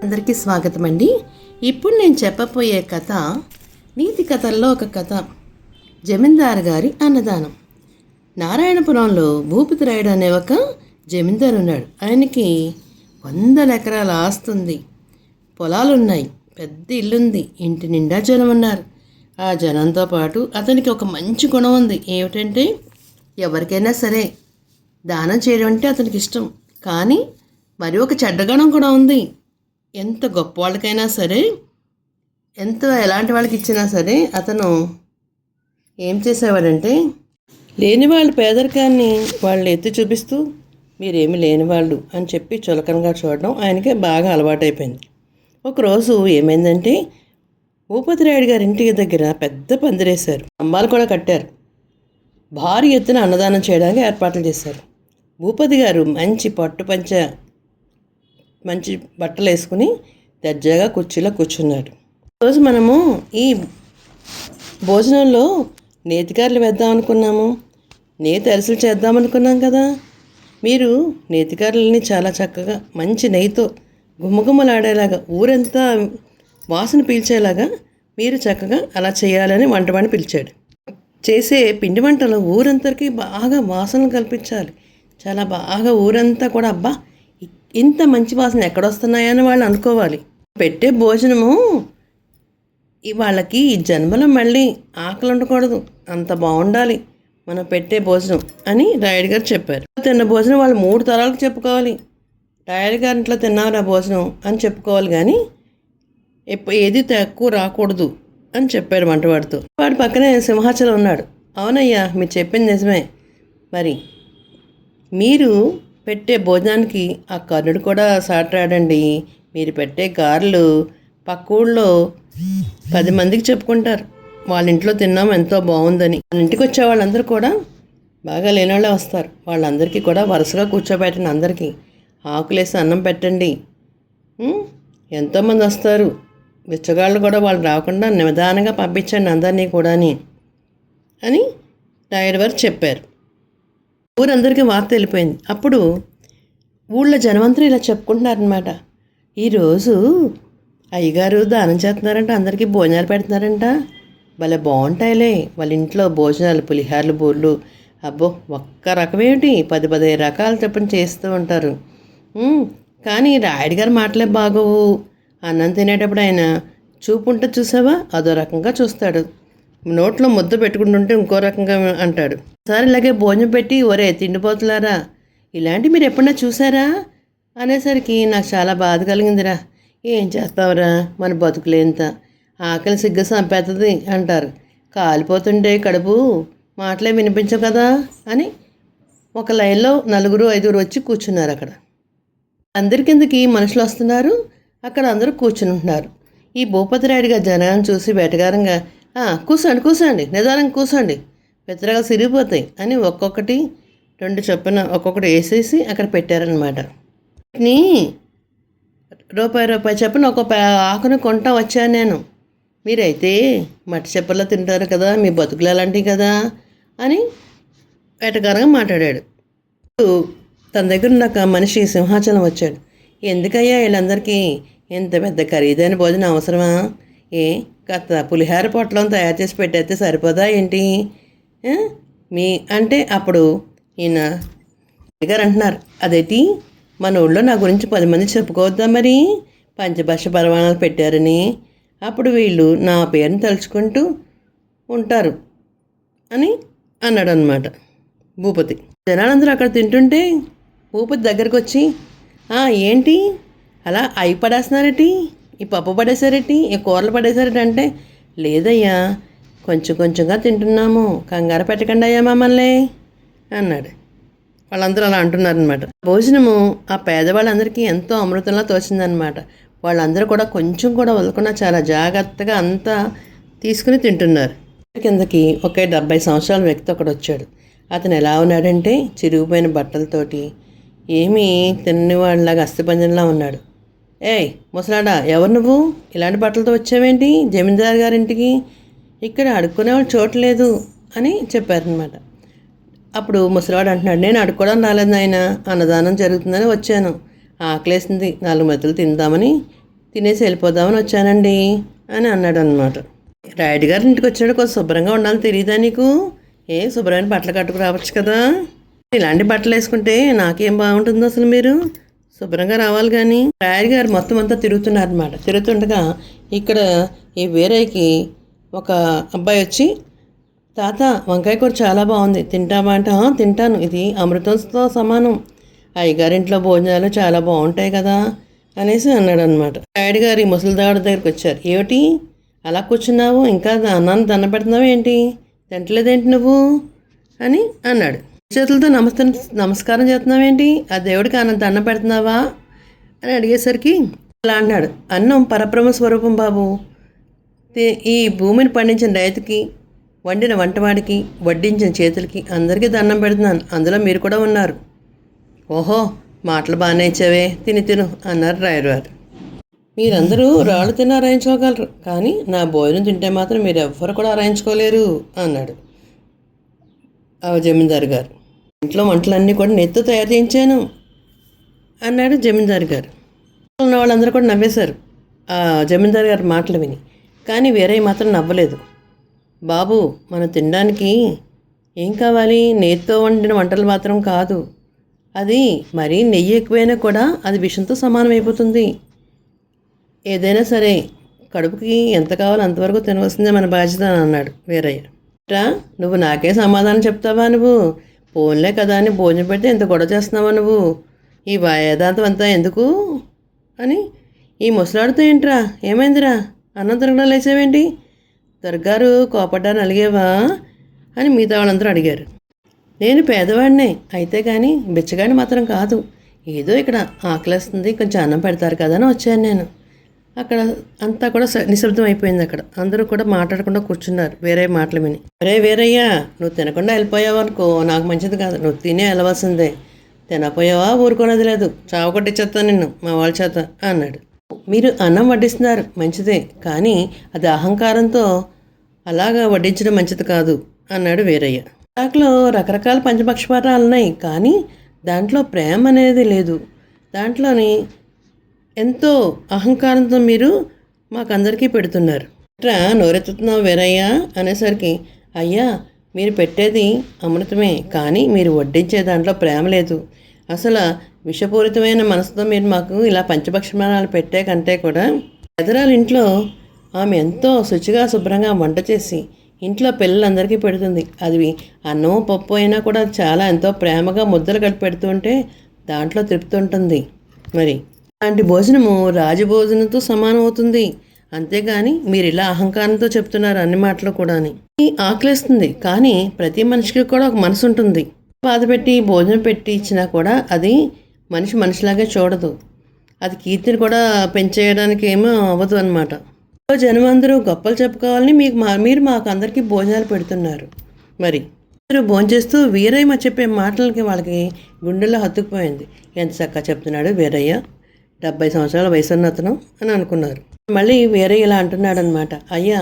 అందరికీ స్వాగతం అండి. ఇప్పుడు నేను చెప్పబోయే కథ నీతి కథల్లో ఒక కథ. జమీందారు గారి అన్నదానం. నారాయణపురంలో భూపతి రాయుడు అనే ఒక జమీందారు ఉన్నాడు. ఆయనకి 100 ఎకరాల ఆస్తుంది, పొలాలున్నాయి, పెద్ద ఇల్లుంది, ఇంటి నిండా జనం ఉన్నారు. ఆ జనంతో పాటు అతనికి ఒక మంచి గుణం ఉంది. ఏమిటంటే ఎవరికైనా సరే దానం చేయడం అంటే అతనికి ఇష్టం. కానీ మరి ఒక చెడ్డ గుణం కూడా ఉంది. ఎంత గొప్ప వాళ్ళకైనా సరే, ఎలాంటి వాళ్ళకి ఇచ్చినా సరే అతను ఏం చేసేవాడంటే లేని వాళ్ళ పేదరికాన్ని వాళ్ళు ఎత్తి చూపిస్తూ మీరేమి లేనివాళ్ళు అని చెప్పి చులకనగా చూడడం ఆయనకి బాగా అలవాటైపోయింది. ఒకరోజు ఏమైందంటే భూపతి రాయుడు గారి ఇంటి దగ్గర పెద్ద పందిరేశారు, స్తంభాలు కూడా కట్టారు. భారీ ఎత్తున అన్నదానం చేయడానికి ఏర్పాట్లు చేశారు. భూపతి గారు మంచి పట్టుపంచ మంచి బట్టలు వేసుకుని దర్జాగా కుర్చీలో కూర్చున్నాడు. ఈరోజు మనము ఈ భోజనంలో నేతిగారెలు వేద్దాం అనుకున్నాము, నేతి అరిసెలు చేద్దాం అనుకున్నాం కదా. మీరు నేతిగారెలని చాలా చక్కగా మంచి నెయ్యితో గుమ్మగుమ్మలాడేలాగా, ఊరంతా వాసన పీల్చేలాగా మీరు చక్కగా అలా చేయాలని వంటవాడిని పిలిచాడు. చేసే పిండి వంటలు ఊరంతరికి బాగా వాసనలు కల్పించాలి. చాలా బాగా ఊరంతా కూడా అబ్బా ఇంత మంచి వాసన ఎక్కడొస్తున్నాయని వాళ్ళు అనుకోవాలి. పెట్టే భోజనము వాళ్ళకి ఈ జన్మలో మళ్ళీ ఆకలి ఉండకూడదు, అంత బాగుండాలి మనం పెట్టే భోజనం అని రాయుడు గారు చెప్పారు. తిన్న భోజనం వాళ్ళు 3 తరాలకు చెప్పుకోవాలి. రాయుడు గారి ఇంట్లో తిన్నారు ఆ భోజనం అని చెప్పుకోవాలి, కానీ ఏది తక్కువ రాకూడదు అని చెప్పాడు వంటవాడితో. వాడి పక్కనే సింహాచలం ఉన్నాడు. అవునయ్యా, మీరు చెప్పింది నిజమే. మరి మీరు పెట్టే భోజనానికి ఆ కర్ణుడు కూడా సాటరాడండి. మీరు పెట్టే గారెలు పక్క ఊళ్ళో 10 మందికి చెప్పుకుంటారు, వాళ్ళ ఇంట్లో తిన్నాము ఎంతో బాగుందని. వాళ్ళ ఇంటికి వచ్చే వాళ్ళందరూ కూడా బాగా లేనివాళ్ళే వస్తారు. వాళ్ళందరికీ కూడా వరుసగా కూర్చోబెట్టండి, అందరికీ ఆకులేసి అన్నం పెట్టండి. ఎంతోమంది వస్తారు, బిచ్చగాళ్ళు కూడా వాళ్ళు రాకుండా నిదానంగా పంపించండి అందరినీ కూడా అని రాయుడు వారు చెప్పారు. ఊరందరికీ వార్త వెళ్ళిపోయింది. అప్పుడు ఊళ్ళో జనమంతా ఇలా చెప్పుకుంటున్నారనమాట, ఈరోజు అయ్యగారు దానం చేస్తున్నారంట, అందరికీ భోజనాలు పెడుతున్నారంట, భలే బాగుంటాయిలే వాళ్ళ ఇంట్లో భోజనాలు, పులిహార్లు, బూర్లు. అబ్బో ఒక్క రకమేమిటి 10-15 రకాలు చెప్పని చేస్తూ ఉంటారు. కానీ రాయుడు గారు మాటలే బాగోవు. అన్నం తినేటప్పుడు ఆయన చూపు ఉంటే చూసావా అదో రకంగా చూస్తాడు, నోట్లో ముద్ద పెట్టుకుంటుంటే ఇంకో రకంగా అంటాడు. ఒకసారి ఇలాగే భోజనం పెట్టి ఒరే తిండిపోతులారా ఇలాంటి మీరు ఎప్పుడన్నా చూసారా అనేసరికి నాకు చాలా బాధ కలిగిందిరా. ఏం చేస్తావురా, మన బతుకులేంత, ఆకలి సిగ్గు సంపేస్తుంది అంటారు, కాలిపోతుంటే కడుపు మాటలే వినిపించవు కదా అని ఒక లైన్లో 4-5 వచ్చి కూర్చున్నారు. అక్కడ అందరి కిందకి మనుషులు వస్తున్నారు, అక్కడ అందరూ కూర్చుని ఉంటున్నారు. ఈ భూపతి రాయుడు గారి జనాన్ని చూసి వేటగారంగా కూర్చోండి, నిదానంగా కూర్చోండి, పెద్దగా సిరిగిపోతాయి అని ఒక్కొక్కటి 2 చొప్పున ఒక్కొక్కటి వేసేసి అక్కడ పెట్టారనమాట. వీటిని రూపాయి చొప్పున ఒక్కొక్క ఆకును కొంటా వచ్చాను నేను, మీరైతే మట్టి చెప్పల్లో తింటారు కదా, మీ బతుకులు అలాంటివి కదా అని వేటగారంగా మాట్లాడాడు. తన దగ్గర ఉన్న మనిషి సింహాచలం వచ్చాడు. ఎందుకయ్యా వీళ్ళందరికీ ఎంత పెద్ద ఖరీదైన భోజనం అవసరమా? కాస్త పులిహార పొట్లం తయారు చేసి పెట్టేస్తే సరిపోదా ఏంటి మీ అంటే అప్పుడు ఈయన గారు అంటున్నారు, అదేంటి మన ఊళ్ళో నా గురించి 10 మంది చెప్పుకోవద్దా మరి, పంచభాష పరమాణాలు పెట్టారని, అప్పుడు వీళ్ళు నా పేరుని తలుచుకుంటూ ఉంటారు అని అన్నాడు అనమాట భూపతి. జనాలందరూ అక్కడ తింటుంటే భూపతి దగ్గరకు వచ్చి ఏంటి అలా అయి పడేస్తున్నారేటి, ఈ పప్పు పడేసారేటి, ఈ కూరలు పడేసారేటి అంటే, లేదయ్యా కొంచెంగా తింటున్నాము, కంగారు పెట్టకండి అయ్యా మమ్మల్ని అన్నాడు. వాళ్ళందరూ అలా అంటున్నారనమాట. భోజనము ఆ పేదవాళ్ళందరికీ ఎంతో అమృతంలా తోచిందనమాట. వాళ్ళందరూ కూడా కొంచెం కూడా వదలకుండా చాలా జాగ్రత్తగా అంతా తీసుకుని తింటున్నారు. కిందకి ఒకే 70 సంవత్సరాల వ్యక్తి ఒకడు వచ్చాడు. అతను ఎలా ఉన్నాడంటే చిరిగిపోయిన బట్టలతోటి ఏమీ తిన్నవాడిలాగా అస్థిపంజంలా ఉన్నాడు. ముసలాడా, ఎవరు నువ్వు, ఇలాంటి బట్టలతో వచ్చావేంటి జమీందారు గారింటికి, ఇక్కడ అడుక్కునేవాళ్ళు చోట్లేదు అని చెప్పారనమాట. అప్పుడు ముసలివాడు అంటున్నాడు, నేను అడుక్కోవడం రాలేదు నాయన, అన్నదానం జరుగుతుందని వచ్చాను, ఆకలేసింది, 4 మెతులు తిందామని తినేసి వెళ్ళిపోదామని వచ్చానండి అని అన్నాడు అనమాట. రాయుడు గారి ఇంటికి వచ్చాడు, కొంచెం శుభ్రంగా ఉండాలని తెలియదా నీకు? శుభ్రమైన బట్టలు కట్టుకు రావచ్చు కదా. ఇలాంటి బట్టలు వేసుకుంటే నాకేం బాగుంటుందో అసలు. మీరు శుభ్రంగా రావాలి. కానీ రాయుడు గారు మొత్తం అంతా తిరుగుతున్నారనమాట. తిరుగుతుండగా ఇక్కడ ఈ వీరయ్యకి ఒక అబ్బాయి వచ్చి, తాత వంకాయ కూర చాలా బాగుంది, తింటావా అంటే తింటాను, ఇది అమృతంతో సమానం, అయ్యగారింట్లో భోజనాలు చాలా బాగుంటాయి కదా అనేసి అన్నాడు అనమాట. రాయుడు గారి ముసలిదావుడి దగ్గరికి వచ్చారు. ఏమిటి అలా కూర్చున్నావు, ఇంకా అన్నాన్ని దండ పెడుతున్నావు ఏంటి, తింటలేదేంటి నువ్వు అని అన్నాడు. చేతులతో నమస్కారం చేస్తున్నావేంటి, ఆ దేవుడికి అన్నం దండ పెడుతున్నావా అని అడిగేసరికి అలా అన్నాడు. అన్నం పరబ్రహ్మ స్వరూపం బాబు, ఈ భూమిని పండించిన రైతుకి, వండిన వంటవాడికి, వడ్డించిన చేతులకి అందరికీ దండం పెడుతున్నాను, అందులో మీరు కూడా ఉన్నారు. ఓహో మాటలు బాగానే ఇచ్చావే, తిను అన్నారు రాయుడు గారు. మీరందరూ రాళ్ళు తిని అరాయించుకోగలరు, కానీ నా భోజనం తింటే మాత్రం మీరు ఎవ్వరు కూడా అరాయించుకోలేరు అన్నాడు ఆ జమీందారు గారు. ఇంట్లో వంటలన్నీ కూడా నెత్తో తయారు చేయించాను అన్నాడు జమీందారు గారు. ఉన్న వాళ్ళందరూ కూడా నవ్వేశారు ఆ జమీందారు గారి మాటలు విని. కానీ వేరే మాత్రం నవ్వలేదు. బాబు, మనం తినడానికి ఏం కావాలి, నెయ్యితో వండిన వంటలు మాత్రం కాదు, అది మరీ నెయ్యి ఎక్కువైనా కూడా అది విషంతో సమానం అయిపోతుంది. ఏదైనా సరే కడుపుకి ఎంత కావాలో అంతవరకు తినవలసిందే మన బాధ్యత అన్నాడు వీరయ్య. నువ్వు నాకే సమాధానం చెప్తావా, నువ్వు పోన్లే కదా అని భోజనం పెడితే ఎంత గొడవ చేస్తున్నావా నువ్వు, ఈ వేదాంతం అంతా ఎందుకు అని ఈ ముసలాడుతూ ఏంట్రా, ఏమైందిరా, అన్నం తిరగడం లేచేవేంటి, దొరగారు కోపడ్డాన్ని అలిగేవా అని మిగతా వాళ్ళందరూ అడిగారు. నేను పేదవాడినే అయితే కానీ బిచ్చగాడిని మాత్రం కాదు, ఏదో ఇక్కడ ఆకలేస్తుంది కొంచెం అన్నం పెడతారు కదా అని వచ్చాను నేను. అక్కడ అంతా కూడా నిశ్శబ్దం అయిపోయింది. అక్కడ అందరూ కూడా మాట్లాడకుండా కూర్చున్నారు వేరే మాటలు విని. వేరయ్యా, నువ్వు తినకుండా వెళ్ళిపోయావు అనుకో నాకు మంచిది కాదు, నువ్వు తినే వెళ్ళవలసిందే, తినపోయావా ఊరుకోనది లేదు, చావు కొట్టించేస్తాను నిన్ను మా వాళ్ళ చేత అన్నాడు. మీరు అన్నం వడ్డిస్తున్నారు మంచిదే, కానీ అది అహంకారంతో అలాగా వడ్డించడం మంచిది కాదు అన్నాడు వీరయ్య. దాంట్లో రకరకాల పంచపక్షపాతాలు ఉన్నాయి, కానీ దాంట్లో ప్రేమ అనేది లేదు, దాంట్లోని ఎంతో అహంకారంతో మీరు మాకందరికీ పెడుతున్నారు. ఇట్లా నోరెత్తుతున్నావు వీరయ్య అనేసరికి, అయ్యా మీరు పెట్టేది అమృతమే, కానీ మీరు వడ్డించే దాంట్లో ప్రేమ లేదు, అసలు విషపూరితమైన మనసుతో మీరు మాకు ఇలా పంచపక్షపాతాలు పెట్టే కంటే కూడా ఎదరాల ఇంట్లో ఆమె ఎంతో శుచిగా శుభ్రంగా వంట చేసి ఇంట్లో పిల్లలందరికీ పెడుతుంది, అది అన్నం పప్పు అయినా కూడా చాలా ఎంతో ప్రేమగా ముద్దలు కలిపి పెడుతుంటే దాంట్లో తృప్తి ఉంటుంది. మరి అలాంటి భోజనము రాజభోజనంతో సమానం అవుతుంది, అంతేగాని మీరు ఇలా అహంకారంతో చెప్తున్నారు అన్ని మాటలు కూడా. ఆకలిస్తుంది, కానీ ప్రతి మనిషికి కూడా ఒక మనసు ఉంటుంది, బాధ పెట్టి భోజనం పెట్టి ఇచ్చినా కూడా అది మనిషిలాగే చూడదు, అది కీర్తిని కూడా పెంచేయడానికి ఏమో అవ్వదు అనమాట. జనం అందరూ గొప్పలు చెప్పుకోవాలని మీరు మాకు అందరికీ భోజనాలు పెడుతున్నారు. మరి అందరూ భోంచేస్తూ వీరయ్య చెప్పే మాటలకి వాళ్ళకి గుండెల్లో హత్తుకుపోయింది. ఎంత చక్కగా చెప్తున్నాడు వీరయ్య, 70 సంవత్సరాల వయసున్న అతను అని అనుకున్నారు. మళ్ళీ వీరయ్య ఇలా అంటున్నాడు అనమాట. అయ్యా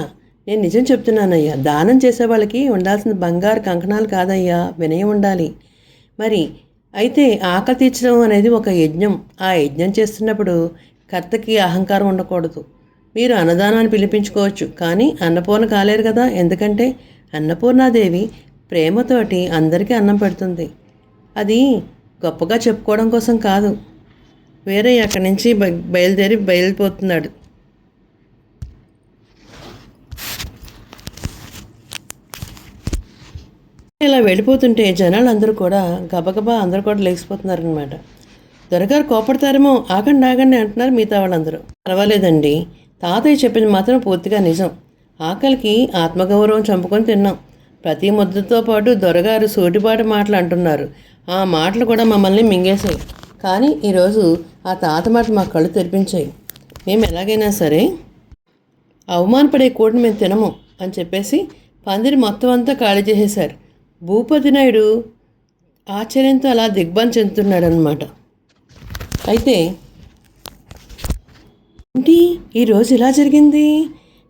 నేను నిజం చెప్తున్నానయ్యా, దానం చేసే వాళ్ళకి ఉండాల్సిన బంగారు కంకణాలు కాదయ్యా, వినయం ఉండాలి. మరి అయితే ఆకలి తీర్చడం అనేది ఒక యజ్ఞం, ఆ యజ్ఞం చేస్తున్నప్పుడు కర్తకి అహంకారం ఉండకూడదు. మీరు అన్నదానాన్ని పిలిపించుకోవచ్చు, కానీ అన్నపూర్ణ కాలేరు కదా, ఎందుకంటే అన్నపూర్ణాదేవి ప్రేమతోటి అందరికీ అన్నం పెడుతుంది, అది గొప్పగా చెప్పుకోవడం కోసం కాదు. వేరే అక్కడి నుంచి బయలుదేరిపోతున్నాడు. ఇలా వెళ్ళిపోతుంటే జనాలు అందరూ కూడా గబగబా అందరూ కూడా లేచిపోతున్నారనమాట. దొరగారు కోపడతారేమో, ఆగండి అంటున్నారు మిగతా వాళ్ళందరూ. పర్వాలేదండి, తాతయ్య చెప్పింది మాత్రం పూర్తిగా నిజం, ఆకలికి ఆత్మగౌరవం చంపుకొని తిన్నాం. ప్రతి ముద్దతో పాటు దొరగారు సూటిపాటి మాటలు అంటున్నారు, ఆ మాటలు కూడా మమ్మల్ని మింగేశాయి. కానీ ఈరోజు ఆ తాత మాట మా కళ్ళు తెరిపించాయి. మేము ఎలాగైనా సరే అవమానపడే కూడని మేము తినము అని చెప్పేసి పందిరి మొత్తం అంతా ఖాళీ చేసేశారు. భూపతి నాయుడు ఆశ్చర్యంతో అలా దిగ్భ్రాంతి చెందుతున్నాడు అనమాట. అయితే ఏంటి ఈరోజు ఇలా జరిగింది,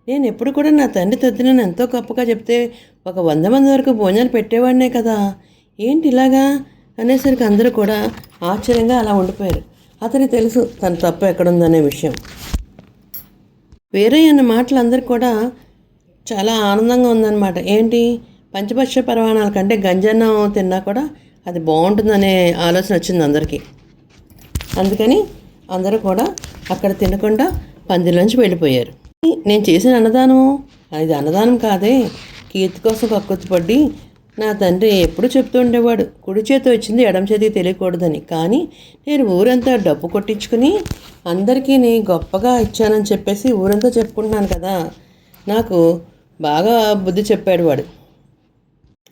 నేను ఎప్పుడు కూడా నా తండ్రి తద్దినని ఎంతో గొప్పగా చెప్తే ఒక 100 మంది వరకు భోజనాలు పెట్టేవాడినే కదా, ఏంటి ఇలాగా అనేసరికి అందరూ కూడా ఆశ్చర్యంగా అలా ఉండిపోయారు. అతనికి తెలుసు తన తప్పు ఎక్కడుందనే విషయం. వీరయ్య అన్న మాటలు అందరికి కూడా చాలా ఆనందంగా ఉందన్నమాట. ఏంటి, పంచభక్ష పరమాణాల కంటే గంజన్నం తిన్నా కూడా అది బాగుంటుందనే ఆలోచన వచ్చింది అందరికీ. అందుకని అందరూ కూడా అక్కడ తినకుండా పందిలోంచి వెళ్ళిపోయారు. నేను చేసిన అన్నదానము అది అన్నదానం కాదే, కీర్తి కోసం కక్కుర్తిపడి నా తండ్రి ఎప్పుడు చెప్తూ ఉండేవాడు, కుడి చేతి వచ్చింది ఎడమ చేతికి తెలియకూడదని. కానీ నేను ఊరంతా డబ్బు కొట్టించుకుని అందరికీ గొప్పగా ఇచ్చానని చెప్పేసి ఊరంతా చెప్పుకుంటున్నాను కదా. నాకు బాగా బుద్ధి చెప్పాడు వాడు.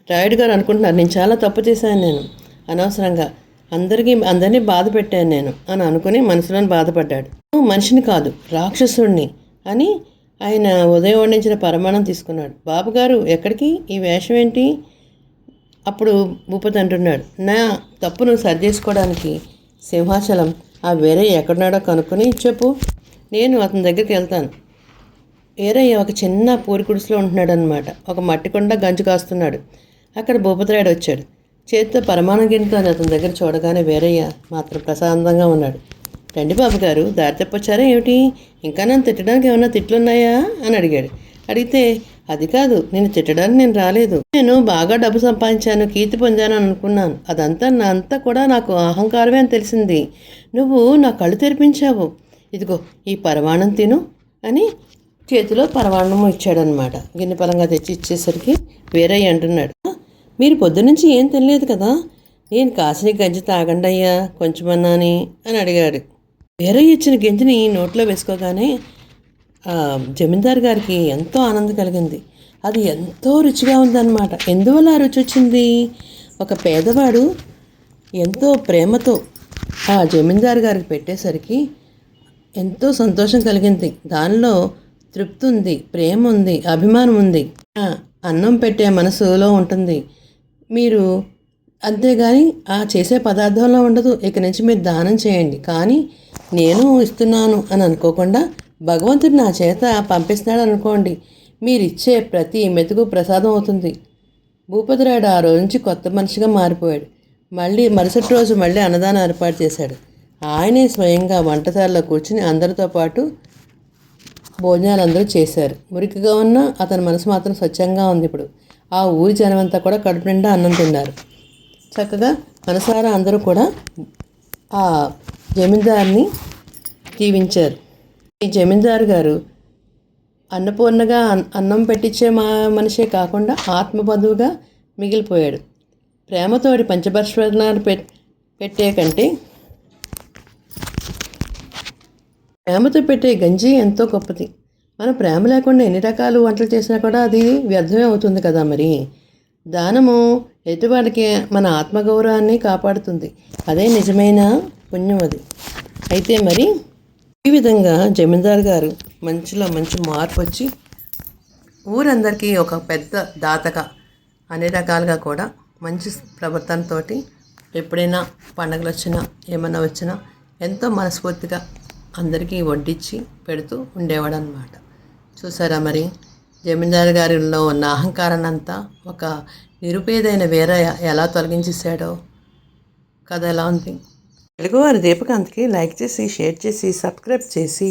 రాయుడు గారు అనుకుంటున్నారు నేను చాలా తప్పు చేశాను, నేను అనవసరంగా అందరినీ బాధ పెట్టాను నేను అని అనుకుని మనసులోని బాధపడ్డాడు. మనిషిని కాదు రాక్షసుడిని అని ఆయన ఉదయం వండించిన పరమాణం తీసుకున్నాడు. బాబుగారు ఎక్కడికి, ఈ వేషం ఏంటి? అప్పుడు భూపతి అంటున్నాడు, నా తప్పును సరి చేసుకోవడానికి సింహాచలం ఆ వీరయ్య ఎక్కడున్నాడో కనుక్కొని చెప్పు, నేను అతని దగ్గరికి వెళ్తాను. వీరయ్య ఒక చిన్న పూరి గుడిసెలో ఉంటున్నాడు అనమాట. ఒక మట్టి కొండ గంజు కాస్తున్నాడు. అక్కడ భూపతిరాయుడు వచ్చాడు. చేతితో పరమాణం గిన్నెతో అతని దగ్గర చూడగానే వీరయ్య మాత్రం ప్రశాంతంగా ఉన్నాడు. రండి బాబు గారు, దారి తప్పొచ్చారా ఏమిటి? ఇంకా నన్ను తిట్టడానికి ఏమైనా తిట్లున్నాయా అని అడిగాడు. అడిగితే అది కాదు, నేను తిట్టడానికి నేను రాలేదు. నేను బాగా డబ్బు సంపాదించాను, కీర్తి పొందాను అని అనుకున్నాను. అంతా కూడా నాకు అహంకారమే అని తెలిసింది. నువ్వు నా కళ్ళు తెరిపించావు. ఇదిగో ఈ పరమాణం తిను అని చేతిలో పరమాణము ఇచ్చాడనమాట. గిన్నె పరంగా తెచ్చి ఇచ్చేసరికి వీరయ్య అంటున్నాడు, మీరు పొద్దునుంచి ఏం తినలేదు కదా, నేను కాసిన గంజి తాగండి అయ్యా కొంచెమన్నాని అని అడిగాడు. వీరయ్య ఇచ్చిన గంజిని నోట్లో వేసుకోగానే జమీందారు గారికి ఎంతో ఆనందం కలిగింది. అది ఎంతో రుచిగా ఉందన్నమాట. ఎందువల్ల ఆ రుచి వచ్చింది? ఒక పేదవాడు ఎంతో ప్రేమతో ఆ జమీందారు గారికి పెట్టేసరికి ఎంతో సంతోషం కలిగింది. దానిలో తృప్తి ఉంది, ప్రేమ ఉంది, అభిమానం ఉంది. అన్నం పెట్టే మనసులో ఉంటుంది. మీరు అంతేగాని ఆ చేసే పదార్థంలో ఉండదు. ఇక నుంచి మీరు దానం చేయండి, కానీ నేను ఇస్తున్నాను అని అనుకోకుండా భగవంతుడు నా చేత పంపిస్తున్నాడు అనుకోండి, మీరు ఇచ్చే ప్రతి మెతుకు ప్రసాదం అవుతుంది. భూపతిరాయుడు ఆ రోజు నుంచి కొత్త మనిషిగా మారిపోయాడు. మరుసటి రోజు మళ్ళీ అన్నదానం ఏర్పాటు చేశాడు. ఆయనే స్వయంగా వంటశాలలో కూర్చుని అందరితో పాటు భోజనాలు అందరూ చేశారు. మురికిగా ఉన్న అతని మనసు మాత్రం స్వచ్ఛంగా ఉంది. ఇప్పుడు ఆ ఊరి జనమంతా కూడా కడుపు నిండా అన్నం తిన్నారు. చక్కగా మనసారా అందరూ కూడా ఆ జమీందారుని దీవించారు. ఈ జమీందారు గారు అన్నపూర్ణగా అన్నం పెట్టించే మనిషే కాకుండా ఆత్మబంధువుగా మిగిలిపోయాడు. ప్రేమతోటి పంచభక్షణాలు పెట్టే కంటే ప్రేమతో పెట్టే గంజి ఎంతో గొప్పది. మనం ప్రేమ లేకుండా ఎన్ని రకాలు వంటలు చేసినా కూడా అది వ్యర్థమే అవుతుంది కదా. మరి దానము ఎదుటివాడికి మన ఆత్మగౌరవాన్ని కాపాడుతుంది. అదే నిజమైన పుణ్యం అది. అయితే మరి ఈ విధంగా జమీందారు గారు మంచిలో మంచి మార్పు వచ్చి ఊరందరికీ ఒక పెద్ద దాతగా అన్ని రకాలుగా కూడా మంచి ప్రవర్తనతో ఎప్పుడైనా పండుగలు వచ్చినా ఏమన్నా వచ్చినా ఎంతో మనస్ఫూర్తిగా అందరికీ వడ్డించి పెడుతూ ఉండేవాడు అన్నమాట. చూసారా మరి జమీందారు గారిలో ఉన్న అహంకారాన్ని అంతా ఒక నిరుపేదైన వీరయ్య ఎలా తొలగించేశాడో. కథ ఎలా ఉంది? తెలుగువారి దీపకాంత్కి లైక్ చేసి, షేర్ చేసి, సబ్స్క్రైబ్ చేసి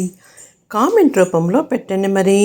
కామెంట్ రూపంలో పెట్టండి మరి.